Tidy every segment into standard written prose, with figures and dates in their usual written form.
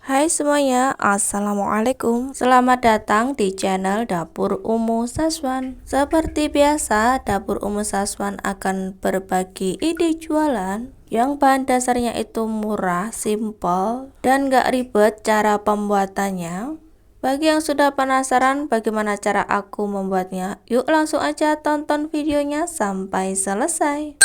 Hai semuanya, Assalamualaikum. Selamat datang di channel Dapur Umu Saswan. Seperti biasa, Dapur Umu Saswan akan berbagi ide jualan yang bahan dasarnya itu murah, simple, dan gak ribet cara pembuatannya. Bagi yang sudah penasaran bagaimana cara aku membuatnya, yuk langsung aja tonton videonya sampai selesai.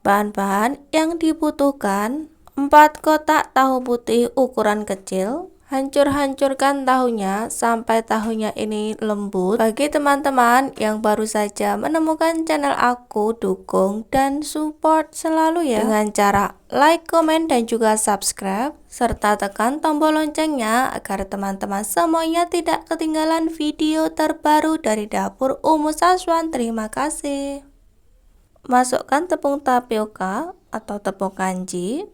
Bahan-bahan yang dibutuhkan: 4 kotak tahu putih ukuran kecil. Hancur-hancurkan tahunya sampai tahunya ini lembut. Bagi teman-teman yang baru saja menemukan channel aku, dukung dan support selalu ya, dengan cara like, komen, dan juga subscribe, serta tekan tombol loncengnya agar teman-teman semuanya tidak ketinggalan video terbaru dari Dapur Umu Saswan. Terima kasih. Masukkan tepung tapioka atau tepung kanji.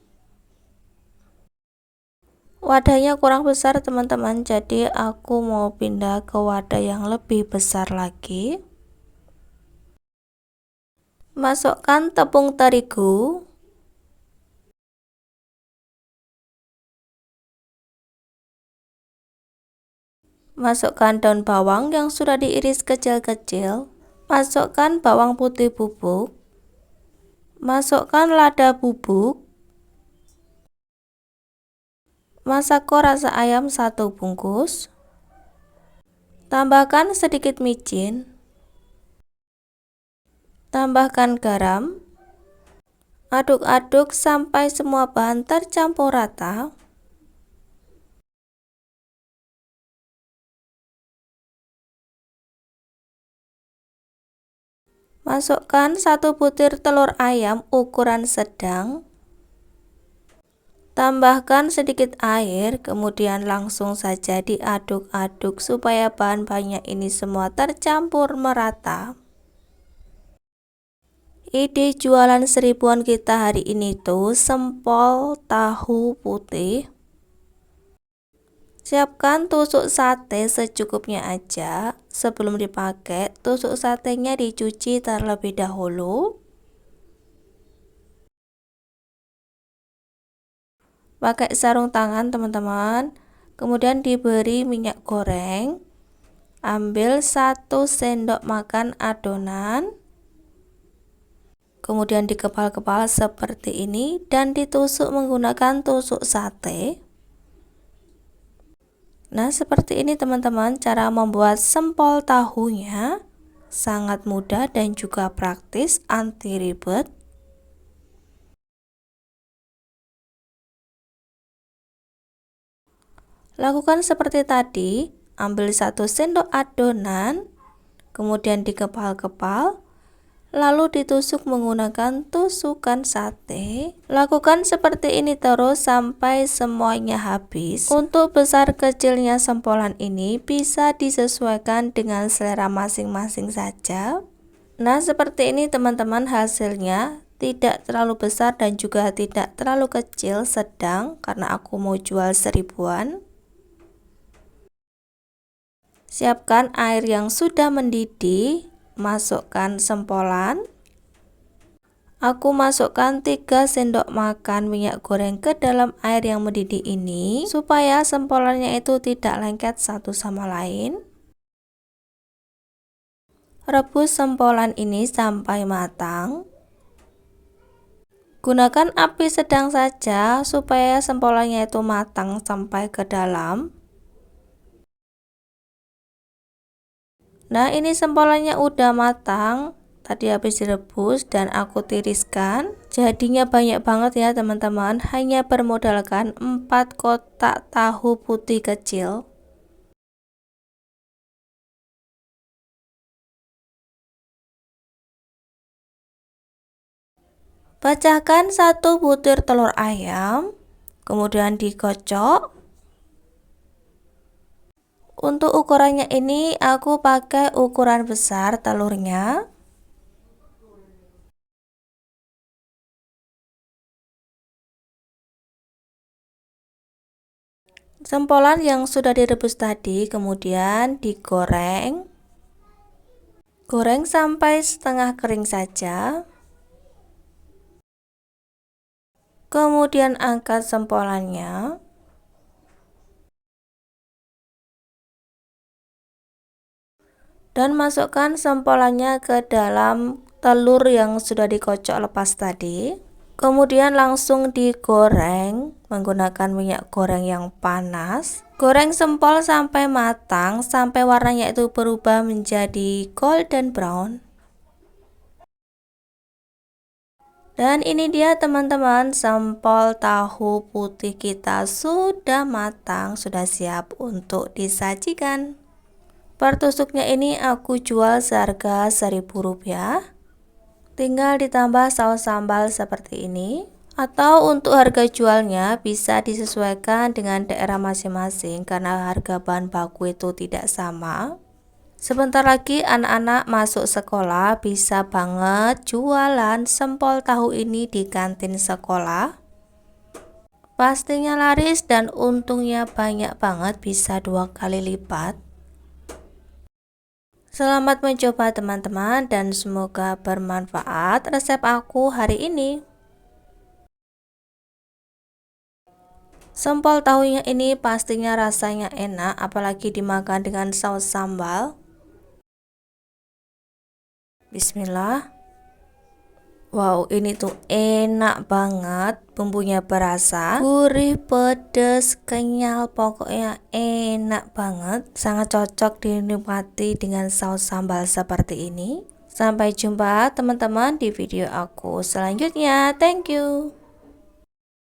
Wadahnya kurang besar teman-teman, jadi aku mau pindah ke wadah yang lebih besar lagi. Masukkan tepung terigu. Masukkan daun bawang yang sudah diiris kecil-kecil. Masukkan bawang putih bubuk. Masukkan lada bubuk. Masako rasa ayam 1 bungkus. Tambahkan sedikit micin. Tambahkan garam. Aduk-aduk sampai semua bahan tercampur rata. Masukkan 1 butir telur ayam ukuran sedang. Tambahkan sedikit air, kemudian langsung saja diaduk-aduk supaya bahan-bahannya ini semua tercampur merata. Ide jualan seribuan kita hari ini tuh sempol tahu putih. Siapkan tusuk sate secukupnya aja. Sebelum dipakai, tusuk satenya dicuci terlebih dahulu. Pakai sarung tangan teman-teman. Kemudian diberi minyak goreng. Ambil 1 sendok makan adonan. Kemudian dikepal-kepal seperti ini dan ditusuk menggunakan tusuk sate. Nah, seperti ini teman-teman cara membuat sempol tahunya. Sangat mudah dan juga praktis, anti ribet. Lakukan seperti tadi, ambil 1 sendok adonan, kemudian dikepal-kepal, lalu ditusuk menggunakan tusukan sate. Lakukan seperti ini terus sampai semuanya habis. Untuk besar kecilnya sempolan ini bisa disesuaikan dengan selera masing-masing saja. Nah, seperti ini teman-teman hasilnya. Tidak terlalu besar dan juga tidak terlalu kecil, sedang, karena aku mau jual seribuan. Siapkan air yang sudah mendidih, masukkan sempolan. Aku masukkan 3 sendok makan minyak goreng ke dalam air yang mendidih ini supaya sempolannya itu tidak lengket satu sama lain. Rebus sempolan ini sampai matang. Gunakan api sedang saja supaya sempolannya itu matang sampai ke dalam. Nah, ini sempolannya udah matang. Tadi habis direbus dan aku tiriskan. Jadinya banyak banget ya teman-teman. Hanya bermodalkan 4 kotak tahu putih kecil. Pecahkan 1 butir telur ayam. Kemudian dikocok. Untuk ukurannya ini aku pakai ukuran besar telurnya. Sempolan yang sudah direbus tadi kemudian digoreng. Goreng sampai setengah kering saja. Kemudian angkat sempolannya. Dan masukkan sempolannya ke dalam telur yang sudah dikocok lepas tadi. Kemudian langsung digoreng menggunakan minyak goreng yang panas. Goreng sempol sampai matang, sampai warnanya itu berubah menjadi golden brown. Dan ini dia teman-teman, sempol tahu putih kita sudah matang, sudah siap untuk disajikan. Per tusuknya ini aku jual seharga Rp1.000. Tinggal ditambah saus sambal seperti ini. Atau untuk harga jualnya bisa disesuaikan dengan daerah masing-masing karena harga bahan baku itu tidak sama. Sebentar lagi anak-anak masuk sekolah, bisa banget jualan sempol tahu ini di kantin sekolah. Pastinya laris dan untungnya banyak banget, bisa 2 kali lipat. Selamat mencoba teman-teman dan semoga bermanfaat resep aku hari ini. Sempol tahunya ini pastinya rasanya enak, apalagi dimakan dengan saus sambal. Bismillah. Wow, ini tuh enak banget, bumbunya berasa, gurih, pedas, kenyal, pokoknya enak banget. Sangat cocok dinikmati dengan saus sambal seperti ini. Sampai jumpa teman-teman di video aku selanjutnya. Thank you.